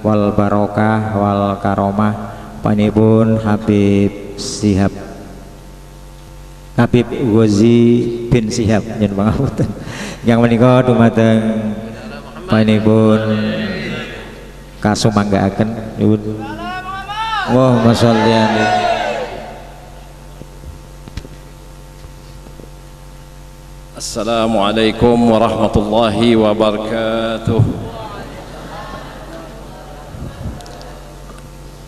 wal barokah wal karomah panipun Habib Syihab Habib Ghazi bin Syihab yen pangapunten yang menika dumateng panipun kasumanggaaken nyuwun Allahumma sholli alaihi. Assalamualaikum warahmatullahi wabarakatuh.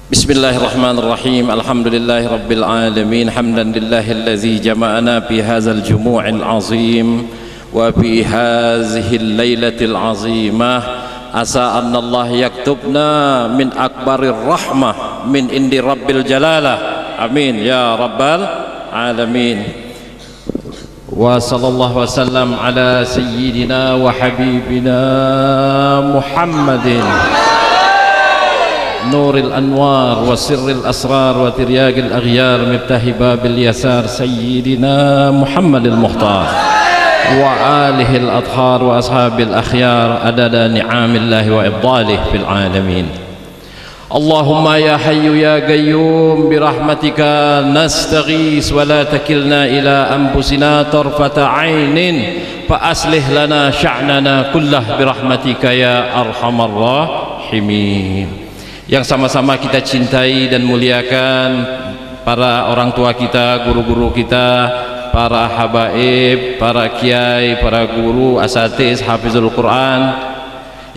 Bismillahirrahmanirrahim. Alhamdulillahi rabbil alamin. Hamdan lillahillazi jama'ana fi hadzal jumu'il azim wa fi hadhil lailatil azimah. Asa anna Allah yaktubna min akbarir rahmah min indi rabbil jalalah. Amin ya rabbal alamin. Wa sallallahu wasallam ala sayyidina wa habibina Muhammadin nuril anwar wa sirril asrar wa tiryagil aghyar miftahi babil yasar sayyidina Muhammadil muhtar wa alihil adhar wa ashabil akhyar adada ni'amillahi wa ibdalih fil alamin. Allahumma ya hayyu ya qayyum birahmatika nastaghis wa la takilna ila anfusina tarfata ainin fa aslih lana sya'nana kullah birahmatika ya arhamar rahimin. Yang sama-sama kita cintai dan muliakan para orang tua kita, guru-guru kita, para habaib, para kiai, para guru, asatiz, hafizul Quran,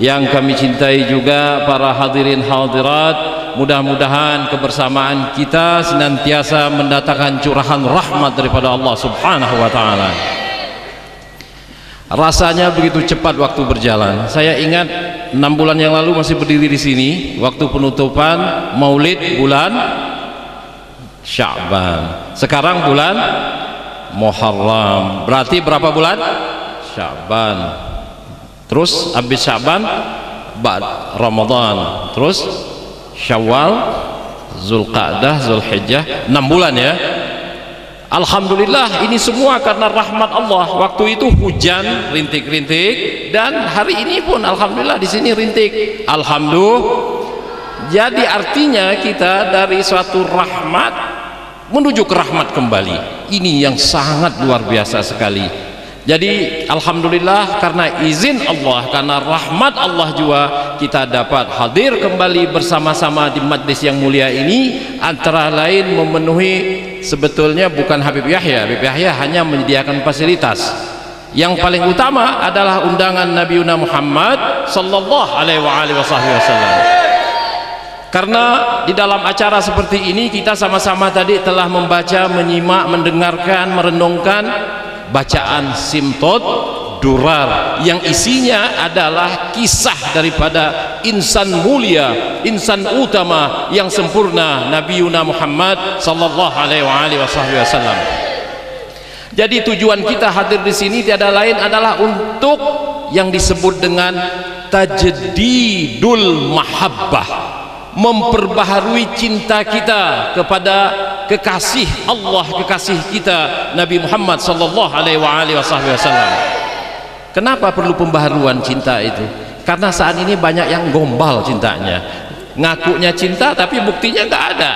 yang kami cintai juga para hadirin hadirat. Mudah-mudahan kebersamaan kita senantiasa mendatangkan curahan rahmat daripada Allah subhanahu wa ta'ala. Rasanya begitu cepat waktu berjalan. Saya ingat 6 bulan yang lalu masih berdiri di sini waktu penutupan Maulid bulan Sya'ban. Sekarang bulan Muharram. Berarti berapa bulan? Sya'ban. Terus habis Sya'ban Ramadan, terus Syawal, Zulqa'dah, Zulhijjah, 6 bulan ya. Alhamdulillah, ini semua karena rahmat Allah. Waktu itu hujan rintik-rintik dan hari ini pun alhamdulillah di sini rintik. Alhamdulillah. Jadi artinya kita dari suatu rahmat menuju ke rahmat kembali. Ini yang sangat luar biasa sekali. Jadi alhamdulillah karena izin Allah, karena rahmat Allah juga kita dapat hadir kembali bersama-sama di majlis yang mulia ini. Antara lain memenuhi, sebetulnya bukan Habib Yahya. Habib Yahya hanya menyediakan fasilitas. Yang paling utama adalah undangan Nabi Muhammad sallallahu alaihi wasallam. Karena di dalam acara seperti ini kita sama-sama tadi telah membaca, menyimak, mendengarkan, merenungkan bacaan Simtot Durar yang isinya adalah kisah daripada insan mulia, insan utama yang sempurna, Nabi Muhammad sallallahu alaihi wasallam. Jadi tujuan kita hadir di sini tiada lain adalah untuk yang disebut dengan tajdidul mahabbah, memperbaharui cinta kita kepada kekasih Allah, kekasih kita Nabi Muhammad sallallahu alaihi wasallam. Kenapa perlu pembaharuan cinta itu? Karena saat ini banyak yang gombal cintanya, ngakunya cinta tapi buktinya nggak ada.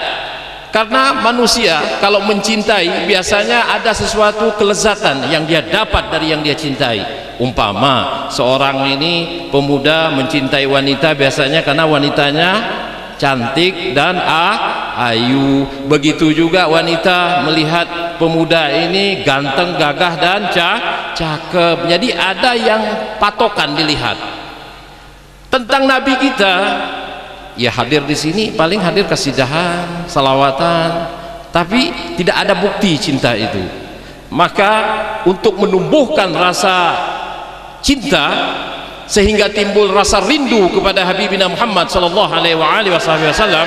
Karena manusia kalau mencintai biasanya ada sesuatu kelezatan yang dia dapat dari yang dia cintai. Umpama seorang ini pemuda mencintai wanita biasanya karena wanitanya cantik dan ayu. Begitu juga wanita melihat pemuda ini ganteng, gagah dan cakep. Jadi ada yang patokan dilihat. Tentang Nabi kita, ya hadir di sini paling hadir kasidahan, salawatan, tapi tidak ada bukti cinta itu. Maka untuk menumbuhkan rasa cinta sehingga timbul rasa rindu kepada Habibina Muhammad sallallahu alaihi wasallam,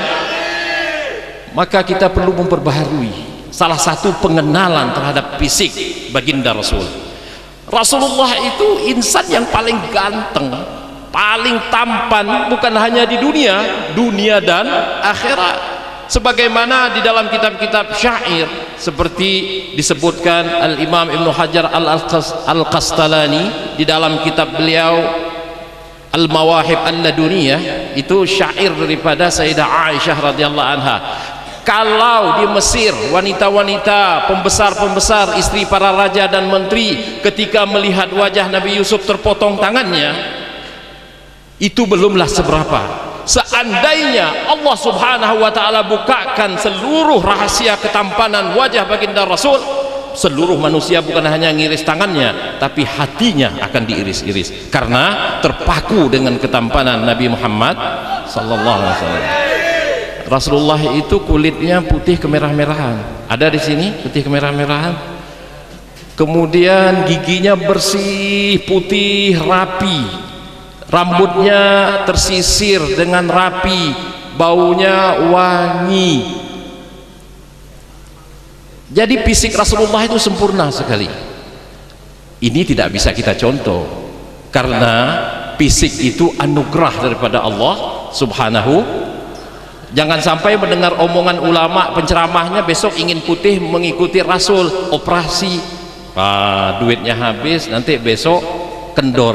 maka kita perlu memperbaharui salah satu pengenalan terhadap fisik baginda Rasul. Rasulullah itu insan yang paling ganteng, paling tampan, bukan hanya di dunia dan akhirat. Sebagaimana di dalam kitab-kitab syair seperti disebutkan Al-Imam Ibnu Hajar Al-Qastalani di dalam kitab beliau Al-Mawahib Al-Laduniyah, itu syair daripada Sayyidah Aisyah radhiyallahu anha. Kalau di Mesir wanita-wanita pembesar-pembesar, istri para raja dan menteri, ketika melihat wajah Nabi Yusuf terpotong tangannya, itu belumlah seberapa. Seandainya Allah subhanahu wa ta'ala bukakan seluruh rahasia ketampanan wajah baginda Rasul, seluruh manusia bukan hanya ngiris tangannya, tapi hatinya akan diiris-iris, karena terpaku dengan ketampanan Nabi Muhammad sallallahu alaihi wasallam. Rasulullah itu kulitnya putih kemerah-merahan, ada di sini putih kemerah-merahan. Kemudian giginya bersih, putih, rapi, rambutnya tersisir dengan rapi, baunya wangi. Jadi fisik Rasulullah itu sempurna sekali. Ini tidak bisa kita contoh, karena fisik itu anugerah daripada Allah subhanahu. Jangan sampai mendengar omongan ulama penceramahnya besok ingin putih mengikuti Rasul, operasi, duitnya habis, nanti besok kendor.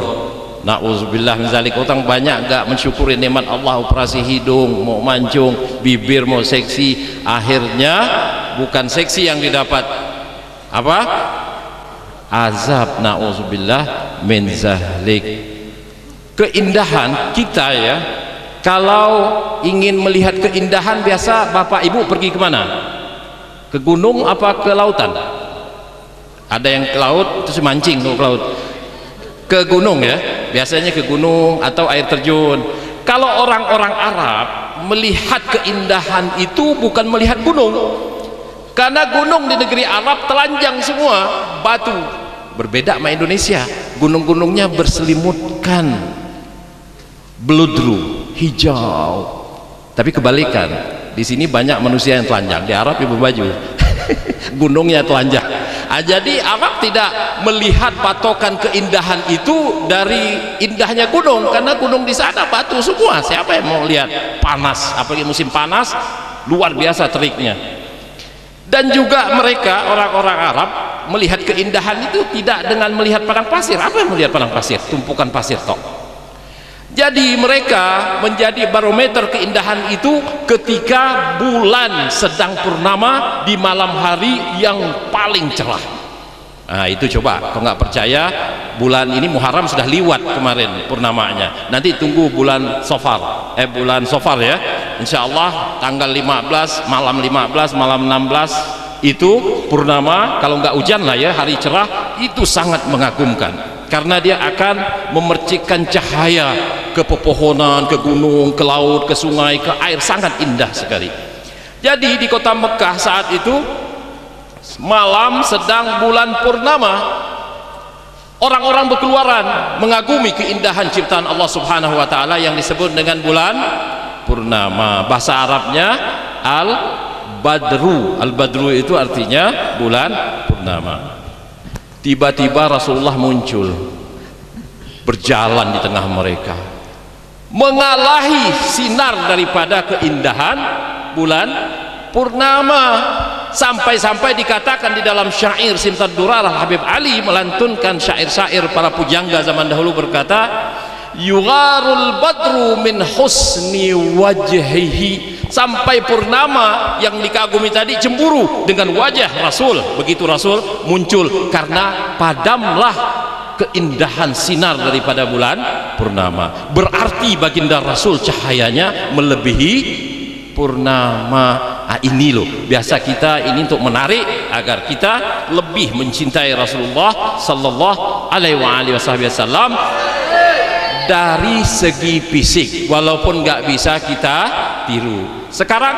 Na'udzubillah min zalik. Orang banyak gak mensyukuri nikmat Allah, operasi hidung, mau mancung, bibir mau seksi, akhirnya bukan seksi yang didapat, apa? Azab. Na'udzubillah min zalik. Keindahan kita ya, kalau ingin melihat keindahan, biasa bapak ibu pergi kemana? Ke gunung apa ke lautan? Ada yang ke laut terus mancing ke laut. Ke gunung ya, biasanya ke gunung atau air terjun. Kalau orang-orang Arab melihat keindahan itu bukan melihat gunung, karena gunung di negeri Arab telanjang semua, batu. Berbeda sama Indonesia, gunung-gunungnya berselimutkan beludru hijau. Tapi kebalikan, di sini banyak manusia yang telanjang, di Arab ibu baju gunungnya telanjang. Jadi Arab tidak melihat patokan keindahan itu dari indahnya gunung, karena gunung di sana batu semua. Siapa yang mau lihat panas, apalagi musim panas luar biasa teriknya. Dan juga mereka orang-orang Arab melihat keindahan itu tidak dengan melihat padang pasir. Apa yang melihat padang pasir? Tumpukan pasir tok. Jadi mereka menjadi barometer keindahan itu ketika bulan sedang purnama di malam hari yang paling cerah. Nah itu coba, kalau nggak percaya, bulan ini Muharram sudah liwat kemarin purnamanya. Nanti tunggu bulan Safar, bulan Safar ya. Insya Allah tanggal 15, malam 15, malam 16 itu purnama. Kalau nggak hujan lah ya, hari cerah, itu sangat mengagumkan. Karena dia akan memercikkan cahaya ke pepohonan, ke gunung, ke laut, ke sungai, ke air, sangat indah sekali. Jadi di kota Mekah saat itu malam sedang bulan purnama, orang-orang berkeluaran mengagumi keindahan ciptaan Allah subhanahu wa ta'ala yang disebut dengan bulan purnama. Bahasa Arabnya Al-Badru. Al-Badru itu artinya bulan purnama. Tiba-tiba Rasulullah muncul, berjalan di tengah mereka, mengalahi sinar daripada keindahan bulan purnama. Sampai-sampai dikatakan di dalam syair Simtad Durarah, Habib Ali melantunkan syair-syair para pujangga zaman dahulu, berkata, yugharul badru min husni wajhihi. Sampai purnama yang dikagumi tadi cemburu dengan wajah Rasul. Begitu Rasul muncul, karena padamlah keindahan sinar daripada bulan purnama. Berarti baginda Rasul cahayanya melebihi purnama. Ini loh, biasa kita ini untuk menarik agar kita lebih mencintai Rasulullah sallallahu alaihi wasallam dari segi fisik, walaupun nggak bisa kita tiru. Sekarang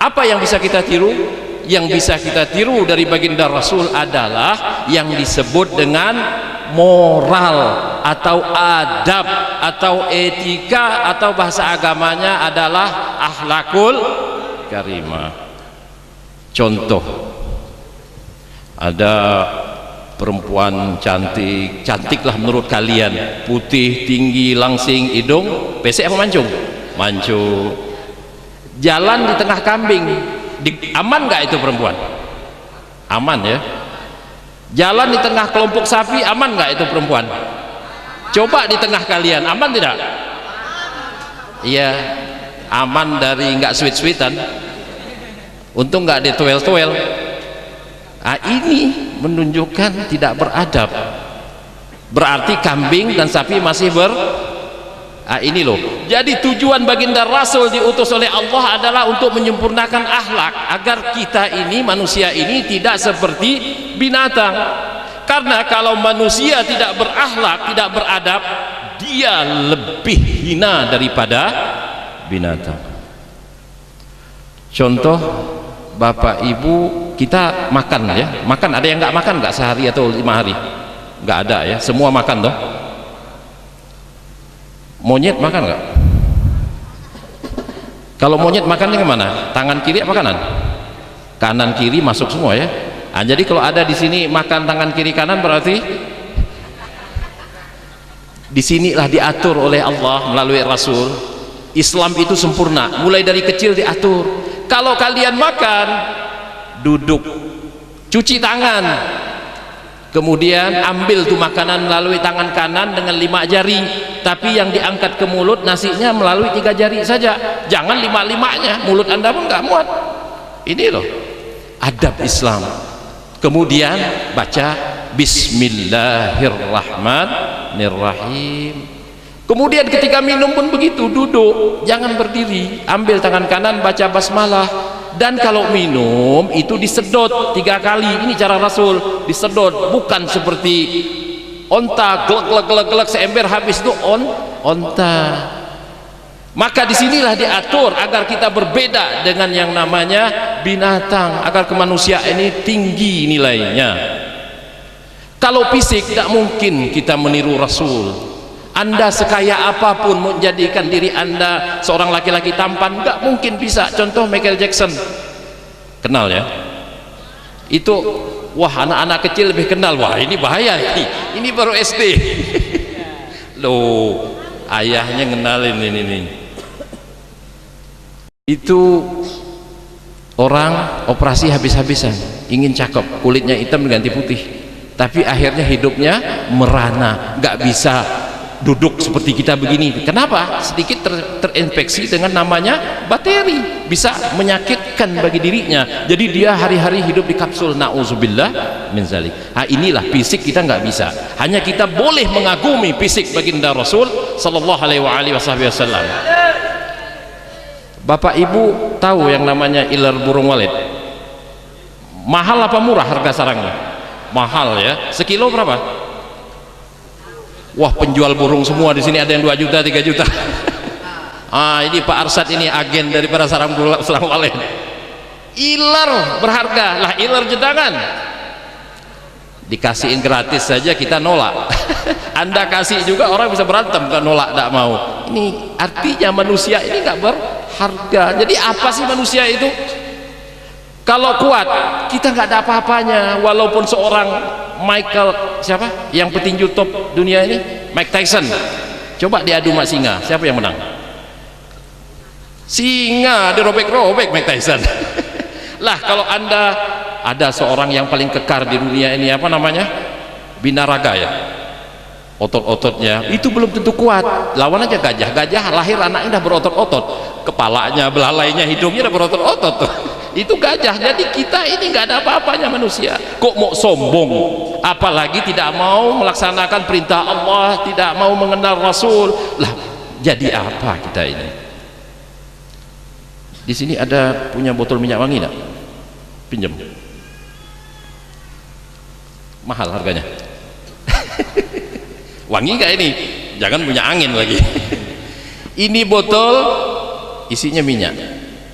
apa yang bisa kita tiru? Yang bisa kita tiru dari baginda Rasul adalah yang disebut dengan moral atau adab atau etika, atau bahasa agamanya adalah akhlakul karimah. Contoh, ada perempuan cantik, cantiklah menurut kalian, putih, tinggi, langsing, hidung, pesek apa mancung? Mancung. Jalan di tengah kambing, aman nggak itu perempuan? Aman ya. Jalan di tengah kelompok sapi, aman nggak itu perempuan? Coba di tengah kalian aman tidak? Iya, aman dari nggak sweet-sweetan. Untung nggak dituel-tuel. Ah, ini menunjukkan tidak beradab. Berarti kambing dan sapi masih ini loh. Jadi tujuan baginda Rasul diutus oleh Allah adalah untuk menyempurnakan akhlak agar kita ini, manusia ini, tidak seperti binatang. Karena kalau manusia tidak berakhlak, tidak beradab, dia lebih hina daripada binatang. Contoh, bapak ibu kita makan ya, makan, ada yang nggak makan nggak sehari atau 5 hari? Nggak ada ya, semua makan toh. Monyet makan nggak? Kalau monyet makannya kemana? Tangan kiri apa kanan? Kanan kiri masuk semua ya. Nah, jadi kalau ada di sini makan tangan kiri kanan, berarti disinilah diatur oleh Allah melalui Rasul. Islam itu sempurna, mulai dari kecil diatur. Kalau kalian makan, duduk, cuci tangan, kemudian ambil tuh makanan melalui tangan kanan dengan 5 jari, tapi yang diangkat ke mulut nasinya melalui 3 jari saja. Jangan 5-5-nya, mulut anda pun nggak muat. Ini loh adab Islam. Kemudian baca Bismillahirrahmanirrahim. Kemudian ketika minum pun begitu, duduk, jangan berdiri, ambil tangan kanan, baca basmalah. Dan kalau minum itu disedot 3 kali. Ini cara Rasul, disedot, bukan seperti onta glek seember habis itu onta. Maka disinilah diatur agar kita berbeda dengan yang namanya binatang, agar kemanusiaan ini tinggi nilainya. Kalau fisik tidak mungkin kita meniru Rasul. Anda sekaya apapun menjadikan diri Anda seorang laki-laki tampan, nggak mungkin bisa. Contoh Michael Jackson, kenal ya? Itu wah, anak-anak kecil lebih kenal. Wah, ini bahaya ini baru SD. Loh, ayahnya ngenalin ini. Itu orang operasi habis-habisan, ingin cakep, kulitnya hitam diganti putih, tapi akhirnya hidupnya merana, nggak bisa duduk seperti kita begini. Kenapa? Sedikit terinfeksi dengan namanya bakteri, bisa menyakitkan bagi dirinya. Jadi dia hari-hari hidup di kapsul. Nauzubillah min zalik. Nah, inilah fisik kita nggak bisa. Hanya kita boleh mengagumi fisik baginda Rasul sallallahu alaihi wasallam. Bapak ibu tahu yang namanya iler burung walet? Mahal apa murah harga sarangnya? Mahal ya. Sekilo berapa? Wah, penjual burung semua di sini, ada yang 2 juta, 3 juta. Ini Pak Arsad ini agen daripada sarang walet. Iler berharga lah, iler jedangan dikasihin gratis saja kita nolak. Anda kasih juga orang bisa berantem, kan nolak, tidak mau. Ini artinya manusia ini nggak berharga. Jadi apa sih manusia itu? Kalau kuat, kita nggak ada apa-apanya. Walaupun seorang Michael, siapa yang petinju top dunia ini, Mike Tyson, coba diadu sama singa, siapa yang menang? Singa dirobek-robek Mike Tyson. Lah kalau Anda ada seorang yang paling kekar di dunia ini, apa namanya, binaraga ya, otot-ototnya itu belum tentu kuat. Lawan aja gajah lahir anaknya udah berotot-otot, kepalanya, belalainya, hidungnya udah berotot-otot tuh. Itu gajah. Jadi kita ini nggak ada apa-apanya manusia. Kok mau sombong, apalagi tidak mau melaksanakan perintah Allah, tidak mau mengenal Rasul. Lah jadi apa kita ini? Di sini ada punya botol minyak wangi nggak? Pinjam. Mahal harganya. Wangi nggak ini? Jangan punya angin lagi. Ini botol isinya minyak.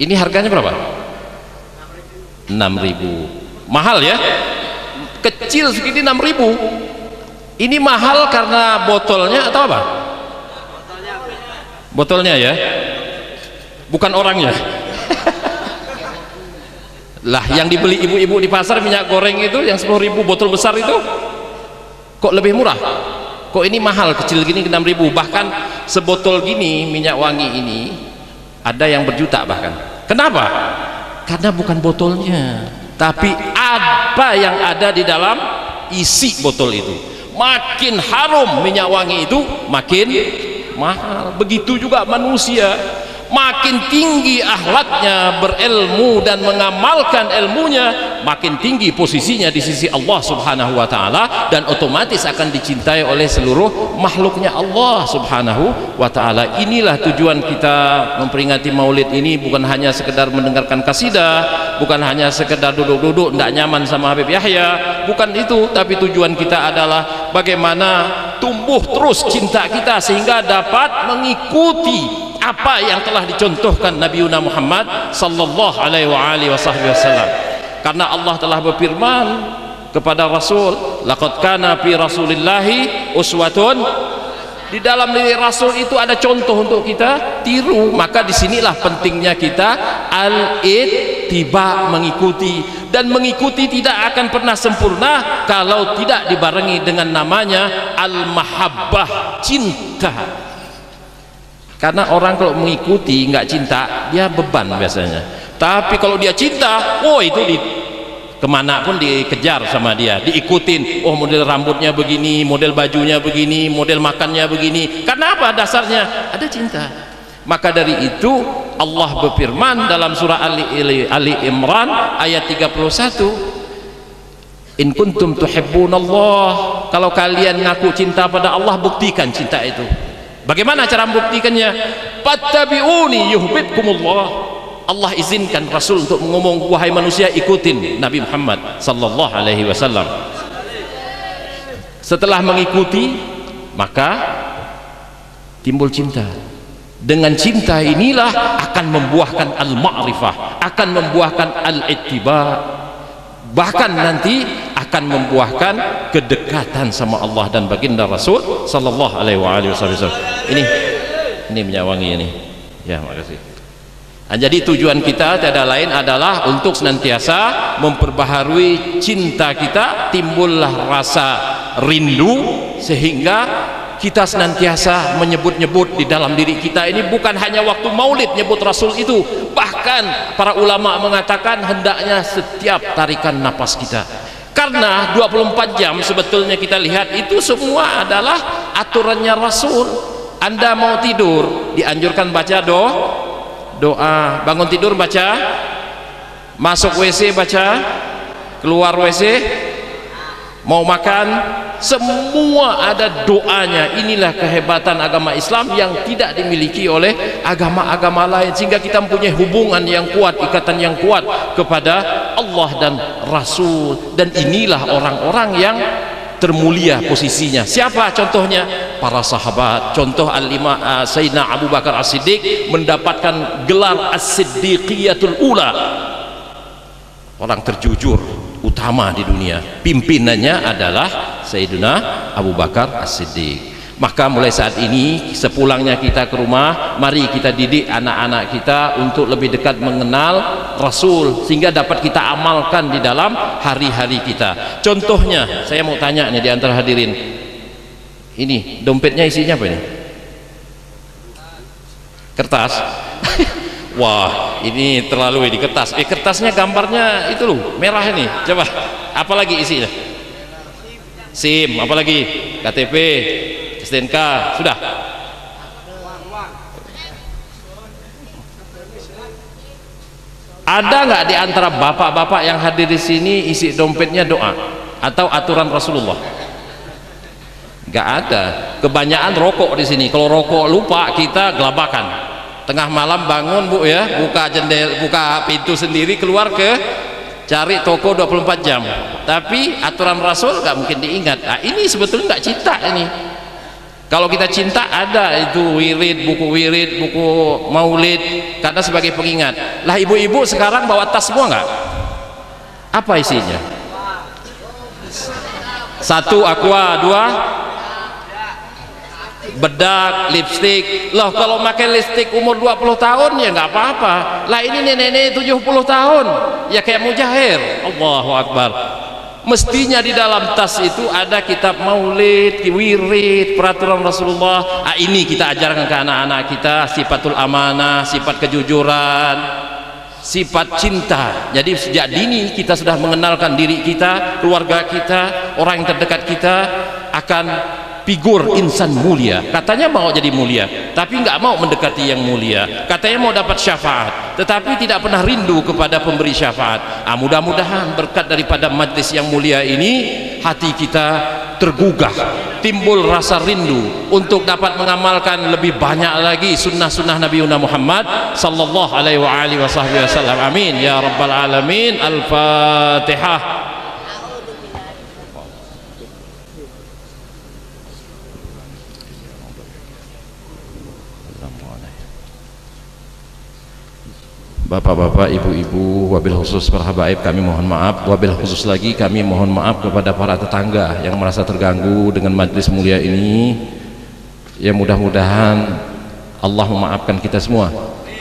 Ini harganya berapa? 6.000. Mahal ya, kecil segini 6.000. Ini mahal karena botolnya atau apa? Botolnya ya, bukan orangnya. Lah yang dibeli ibu-ibu di pasar minyak goreng itu yang 10.000 botol besar itu kok lebih murah? Kok ini mahal kecil gini 6.000? Bahkan sebotol gini minyak wangi ini ada yang berjuta bahkan. Kenapa? Karena bukan botolnya, tapi apa yang ada di dalam isi botol itu. makin harum minyak wangi itu makin mahal. Begitu juga manusia, makin tinggi akhlaknya, berilmu dan mengamalkan ilmunya, makin tinggi posisinya di sisi Allah Subhanahu wa taala, dan otomatis akan dicintai oleh seluruh makhluknya Allah Subhanahu wa taala. Inilah tujuan kita memperingati Maulid ini, bukan hanya sekedar mendengarkan kasidah, bukan hanya sekedar duduk-duduk tidak nyaman sama Habib Yahya, bukan itu, tapi tujuan kita adalah bagaimana tumbuh terus cinta kita sehingga dapat mengikuti apa yang telah dicontohkan Nabi Muhammad sallallahu alaihi wasallam. Karena Allah telah berfirman kepada Rasul, laqad kana fi rasulillahi uswatun, di dalam diri Rasul itu ada contoh untuk kita tiru. Maka disinilah pentingnya kita al-ittiba, mengikuti, dan mengikuti tidak akan pernah sempurna kalau tidak dibarengi dengan namanya al-mahabbah, cinta. Karena orang kalau mengikuti nggak cinta, dia beban biasanya. Tapi kalau dia cinta, oh itu kemana pun dikejar sama dia, diikutin. Oh model rambutnya begini, model bajunya begini, model makannya begini. Karena apa? Dasarnya ada cinta. Maka dari itu Allah berfirman dalam surah Ali Imran ayat 31, in kuntum tuhibbunallah, kalau kalian ngaku cinta pada Allah, buktikan cinta itu. Bagaimana cara membuktikannya? Fattabi'uni yuhibbukumullah. Allah izinkan Rasul untuk ngomong, wahai manusia, ikutin Nabi Muhammad sallallahu alaihi wasallam. Setelah mengikuti, maka timbul cinta. Dengan cinta inilah akan membuahkan al-ma'rifah, akan membuahkan al-ittiba, bahkan nanti akan membuahkan kedekatan sama Allah dan baginda Rasul sallallahu alaihi wasallam. Ini minyak wangi ini. Ya, makasih. Nah, jadi tujuan kita tiada lain adalah untuk senantiasa memperbaharui cinta kita, timbullah rasa rindu, sehingga kita senantiasa menyebut-nyebut di dalam diri kita ini, bukan hanya waktu maulid nyebut Rasul itu, bahkan para ulama mengatakan hendaknya setiap tarikan napas kita. Karena 24 jam sebetulnya kita lihat itu semua adalah aturannya Rasul. Anda mau tidur dianjurkan baca doa, bangun tidur baca, masuk WC baca, keluar WC, mau makan, semua ada doanya. Inilah kehebatan agama Islam yang tidak dimiliki oleh agama-agama lain, sehingga kita mempunyai hubungan yang kuat, ikatan yang kuat kepada Allah dan Rasul. Dan inilah orang-orang yang termulia posisinya. Siapa contohnya? Para sahabat. Contoh al-Imam Sayyidina Abu Bakar As-Siddiq mendapatkan gelar As-Siddiqiyatul Ula, orang terjujur utama di dunia. Pimpinannya adalah Sayyidina Abu Bakar As-Siddiq. Maka mulai saat ini, sepulangnya kita ke rumah, mari kita didik anak-anak kita untuk lebih dekat mengenal Rasul, sehingga dapat kita amalkan di dalam hari-hari kita. Contohnya, saya mau tanya nih di antara hadirin, ini dompetnya isinya apa ini? Kertas. Wah, ini terlalu di kertas. Kertasnya gambarnya itu loh, merah ini. Coba, apalagi isinya? SIM, apalagi? KTP, STNK, sudah. Ada nggak di antara bapak-bapak yang hadir di sini isi dompetnya doa atau aturan Rasulullah? Nggak ada. Kebanyakan rokok di sini. Kalau rokok lupa, kita gelabakan. Tengah malam bangun bu ya, buka jendela, buka pintu sendiri, keluar ke cari toko 24 jam. Tapi aturan Rasul nggak mungkin diingat. Nah, ini sebetulnya nggak cinta ini. Kalau kita cinta, ada itu wirid, buku maulid, karena sebagai pengingat. Lah ibu-ibu sekarang bawa tas semua nggak? Apa isinya? 1 aqua, 2 bedak, lipstik. Loh, kalau pakai lipstik umur 20 tahun ya nggak apa-apa. Lah ini nenek-nenek 70 tahun ya kayak mujahir. Allahu Akbar. Mestinya di dalam tas itu ada kitab maulid, wirid, peraturan Rasulullah. Ini kita ajarkan ke anak-anak kita, sifatul amanah, sifat kejujuran, sifat cinta. Jadi sejak dini kita sudah mengenalkan diri kita, keluarga kita, orang yang terdekat kita, akan figur insan mulia, katanya mau jadi mulia tapi nggak mau mendekati yang mulia, katanya mau dapat syafaat tetapi tidak pernah rindu kepada pemberi syafaat. Mudah-mudahan berkat daripada majlis yang mulia ini hati kita tergugah, timbul rasa rindu untuk dapat mengamalkan lebih banyak lagi sunnah-sunnah Nabi Muhammad sallallahu alaihi wasallam. Amin ya rabbal alamin. Al-Fatihah. Bapak-bapak, ibu-ibu, wabil khusus para habaib kami mohon maaf, wabil khusus lagi kami mohon maaf kepada para tetangga yang merasa terganggu dengan majlis mulia ini. Ya mudah-mudahan Allah memaafkan kita semua.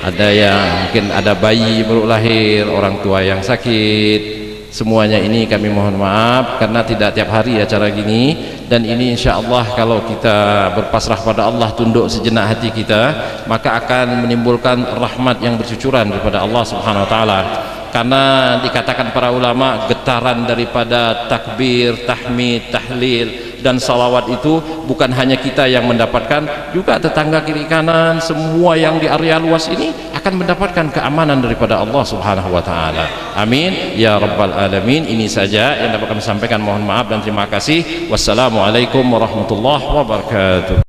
Ada yang mungkin ada bayi baru lahir, orang tua yang sakit, semuanya ini kami mohon maaf karena tidak tiap hari acara gini. Dan ini insya Allah kalau kita berpasrah pada Allah, tunduk sejenak hati kita, maka akan menimbulkan rahmat yang bercucuran daripada Allah subhanahu wa ta'ala. Karena dikatakan para ulama, getaran daripada takbir, tahmid, tahlil dan salawat itu bukan hanya kita yang mendapatkan, juga tetangga kiri kanan, semua yang di area luas ini akan mendapatkan keamanan daripada Allah subhanahu wa ta'ala. Amin ya rabbal alamin. Ini saja yang dapat kami sampaikan, mohon maaf dan terima kasih. Wassalamualaikum warahmatullahi wabarakatuh.